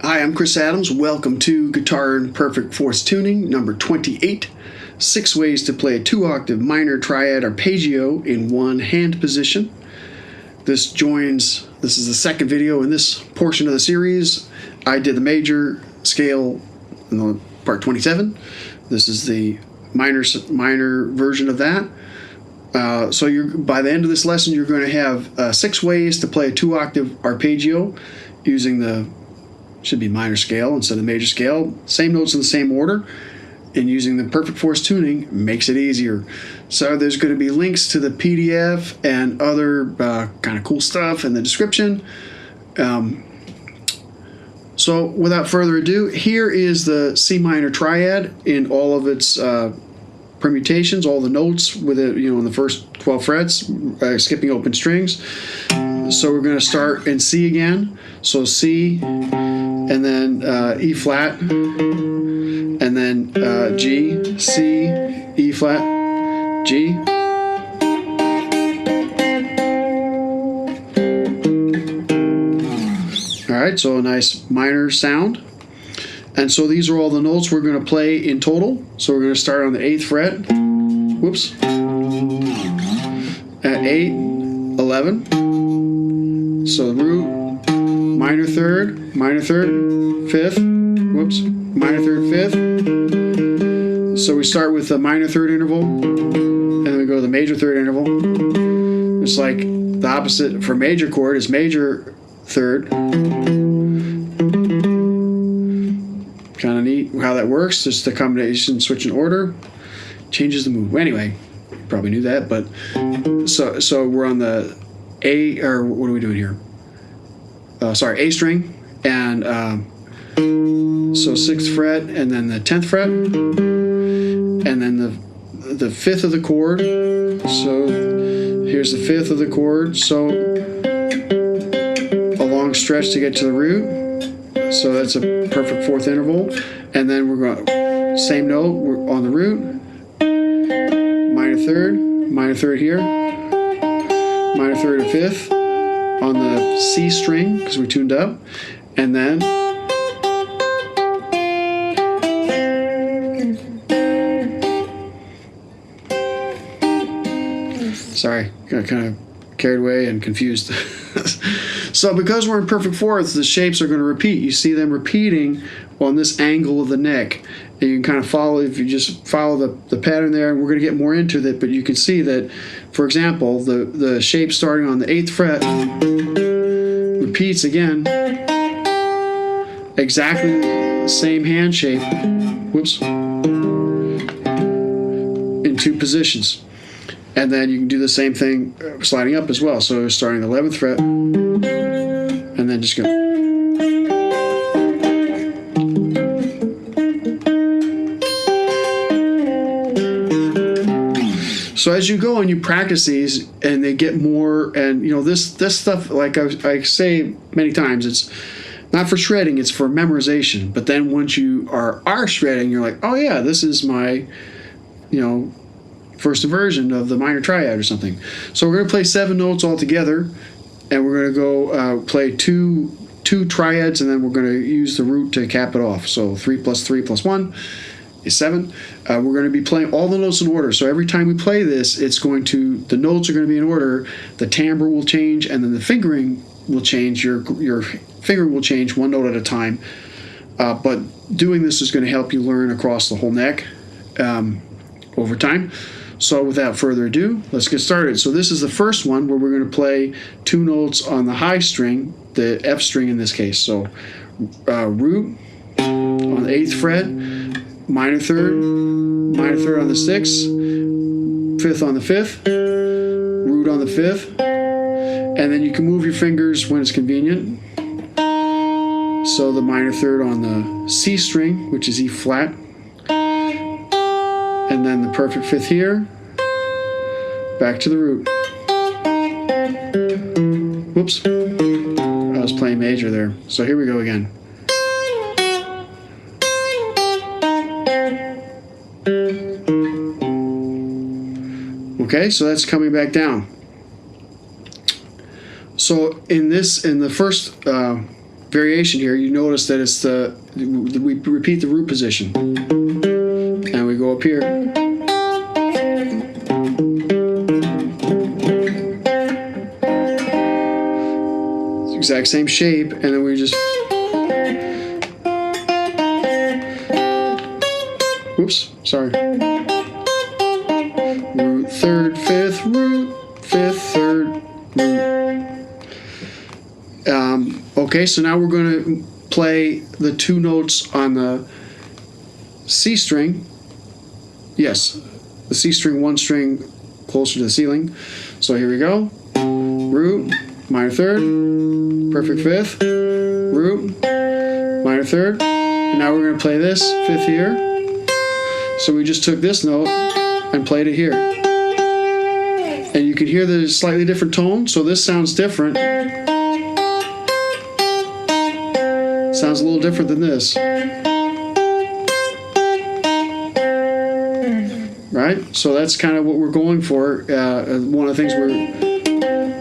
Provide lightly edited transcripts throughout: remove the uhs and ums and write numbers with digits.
Hi, I'm Chris Adams. Welcome to Guitar in Perfect Fourths Tuning, number 28. 6 ways to play a 2-octave minor triad arpeggio in one hand position. This is the second video in this portion of the series. I did the major scale in the part 27. This is the minor version of that. So by the end of this lesson, you're going to have 6 ways to play a 2-octave arpeggio using should be minor scale instead of major scale. Same notes in the same order, and using the perfect fourths tuning makes it easier. So there's going to be links to the PDF and other kind of cool stuff in the description. So without further ado, here is the C minor triad in all of its permutations, all the notes with it, in the first 12 frets, skipping open strings. So we're going to start in C again. So C, and then E flat, and then G, C, E flat, G. All right, so a nice minor sound. And so these are all the notes we're going to play in total. So we're going to start on the 8th fret. Whoops. At 8, 11. So the root, minor third, 5th. Whoops. Minor third, 5th. So we start with the minor third interval, and then we go to the major third interval. It's like the opposite for major chord is major third. Kind of neat how that works. Just the combination, switch in order, changes the mood. Anyway, you probably knew that, but so we're on the A, or what are we doing here? A string, and so 6th fret, and then the 10th fret, and then the 5th of the chord. So here's the 5th of the chord. So a long stretch to get to the root. So that's a perfect fourth interval. And then we're going same note, we're on the root, minor third here, minor third and 5th on the C string because we tuned up, and then sorry, got kind of carried away and confused. So because we're in perfect fourths, the shapes are going to repeat. You see them repeating on this angle of the neck. And you can kind of follow, if you just follow the pattern there, and we're going to get more into it, but you can see that, for example, the shape starting on the 8th fret repeats again, exactly the same hand shape, whoops, in 2 positions. And then you can do the same thing sliding up as well. So starting the 11th fret, and then just go. So as you go and you practice these, and they get more, and this stuff, like I say many times, it's not for shredding, it's for memorization. But then once you are shredding, you're like, oh yeah, this is my, first inversion of the minor triad or something. So we're going to play 7 notes all together, and we're going to go play two triads, and then we're going to use the root to cap it off. So 3 plus 3 plus 1 is 7. We're going to be playing all the notes in order. So every time we play this, the notes are going to be in order, the timbre will change, and then the fingering will change. Your finger will change 1 note at a time. But doing this is going to help you learn across the whole neck over time. So without further ado, let's get started. So this is the first one where we're going to play 2 notes on the high string, the F string in this case. So root on the 8th fret, minor third on the 6th, 5th on the 5th, root on the 5th, and then you can move your fingers when it's convenient. So the minor third on the C string, which is E flat, and then the perfect 5th here, back to the root. Whoops, I was playing major there. So here we go again. Okay, so that's coming back down. So in the first variation here, you notice that it's we repeat the root position, and we go up here. It's the exact same shape, and then we just, oops, sorry. Root, third, fifth, root, fifth, third, root. Okay, so now we're going to play the two notes on the C string. Yes, the C string, one string closer to the ceiling. So here we go. Root, minor third, perfect fifth, root, minor third. And now we're going to play this fifth here. So we just took this note and played it here. And you can hear the slightly different tone, so this sounds different. Sounds a little different than this. Right? So that's kind of what we're going for. One of the things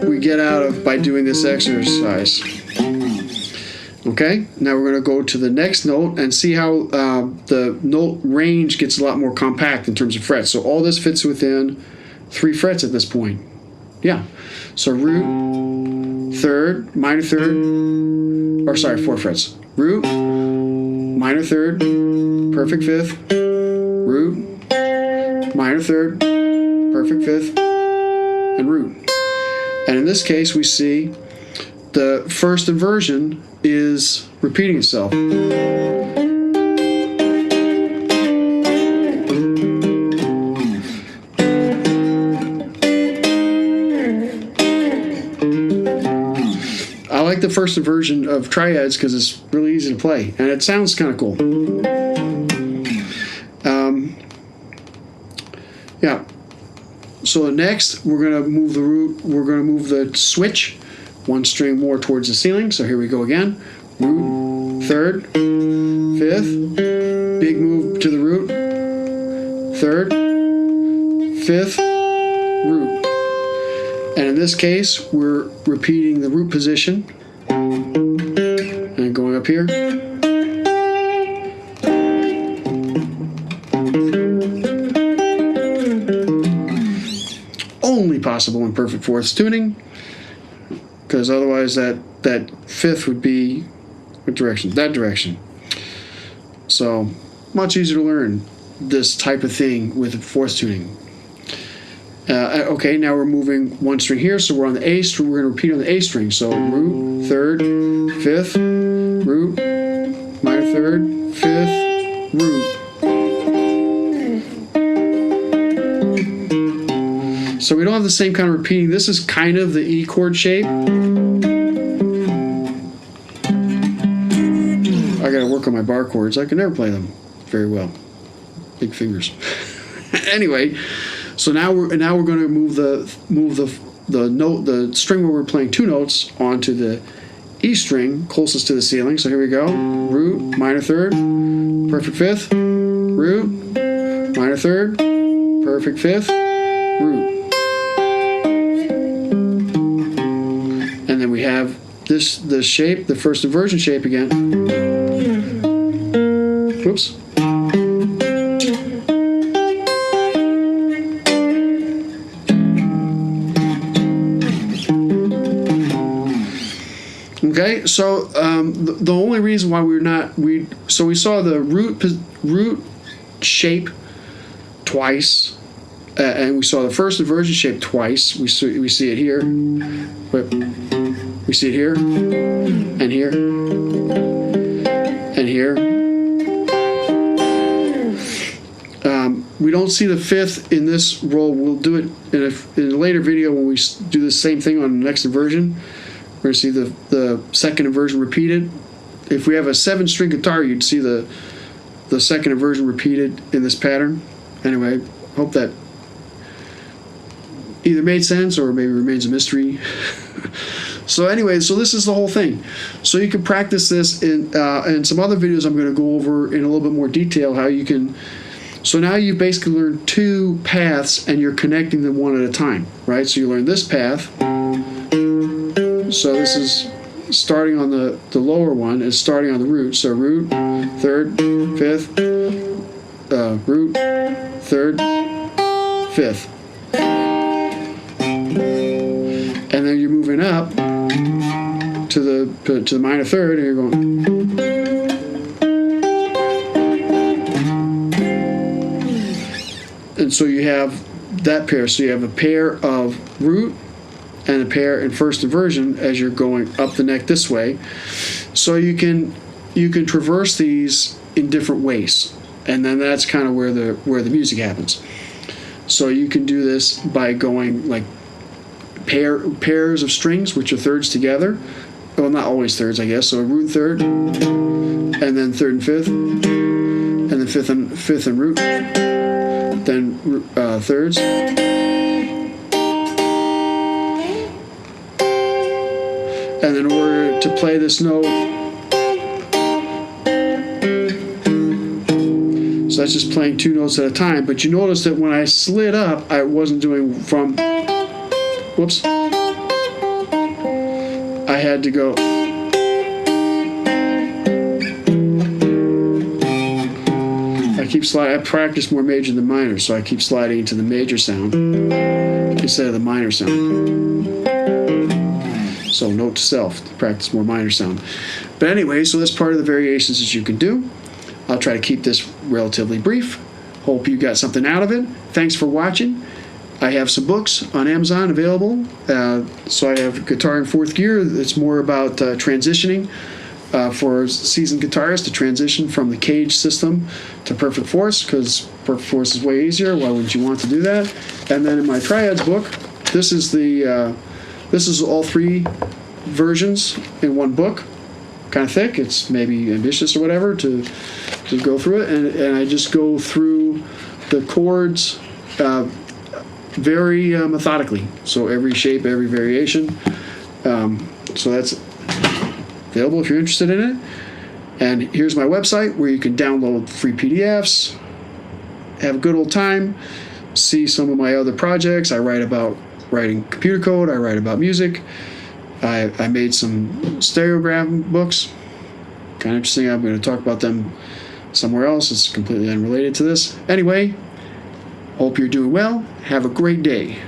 we get out of by doing this exercise. Okay, now we're going to go to the next note and see how the note range gets a lot more compact in terms of frets. So all this fits within 3 frets at this point. Yeah. So root, third, minor third, or sorry, 4 frets. Root, minor third, perfect fifth, root, minor third, perfect fifth, and root. And in this case, we see the first inversion is repeating itself. I like the first inversion of Triads because it's really easy to play and it sounds kind of cool. Yeah. So next we're going to move the root. We're going to move the switch one string more towards the ceiling. So here we go again. Root, third, fifth, big move to the root, third, fifth, root. And in this case, we're repeating the root position and going up here. Only possible in perfect fourths tuning, because otherwise that fifth would be what direction? That direction. So much easier to learn this type of thing with fourths tuning. Okay, now we're moving one string here, so we're on the A string. We're going to repeat on the A string. So root, third, fifth, root, minor third, fifth, root. So we don't have the same kind of repeating. This is kind of the E chord shape. I got to work on my bar chords. I can never play them very well. Big fingers. Anyway, so now we're going to move the note, the string where we're playing 2 notes onto the E string closest to the ceiling. So here we go. Root, minor third, perfect fifth, root, minor third, perfect fifth, root. And then we have the shape, the first inversion shape again. Whoops. Okay, so the only reason why we saw the root shape twice, and we saw the first inversion shape twice. We see it here, but we see it here, and here, and here. We don't see the fifth in this roll. We'll do it in a later video when we do the same thing on the next inversion. We're going to see the second inversion repeated. If we have a 7-string guitar, you'd see the second inversion repeated in this pattern. Anyway, hope that either made sense or maybe remains a mystery. So anyway, so this is the whole thing. So you can practice this in some other videos I'm going to go over in a little bit more detail how you can. So now you've basically learned 2 paths and you're connecting them one at a time, right? So you learn this path. So this is starting on the lower one is starting on the root. So root, third, fifth, root, third, fifth. And then you're moving up to the minor third, and you're going. And so you have that pair. So you have a pair of root and a pair in first inversion as you're going up the neck this way. So you can traverse these in different ways, and then that's kind of where the music happens. So you can do this by going like pairs of strings, which are thirds together. Well, not always thirds, I guess. So a root third, and then third and fifth, and then fifth and root, then thirds. And in order to play this note, so that's just playing two notes at a time. But you notice that when I slid up, I wasn't doing from, whoops, I had to go. I keep sliding. I practice more major than minor, so I keep sliding into the major sound instead of the minor sound. So note to self, to practice more minor sound. But anyway, so that's part of the variations that you can do. I'll try to keep this relatively brief. Hope you got something out of it. Thanks for watching. I have some books on Amazon available. So I have Guitar in Fourth Gear. It's more about transitioning for seasoned guitarists to transition from the cage system to perfect force, because perfect force is way easier. Why wouldn't you want to do that? And then in my Triads book, this is all three versions in one book. Kind of thick. It's maybe ambitious or whatever to go through it, and I just go through the chords very methodically. So every shape, every variation. So that's available if you're interested in it. And here's my website where you can download free PDFs, have a good old time, see some of my other projects. I write about writing computer code. I write about music. I made some stereogram books. Kind of interesting. I'm going to talk about them somewhere else. It's completely unrelated to this. Anyway, hope you're doing well. Have a great day.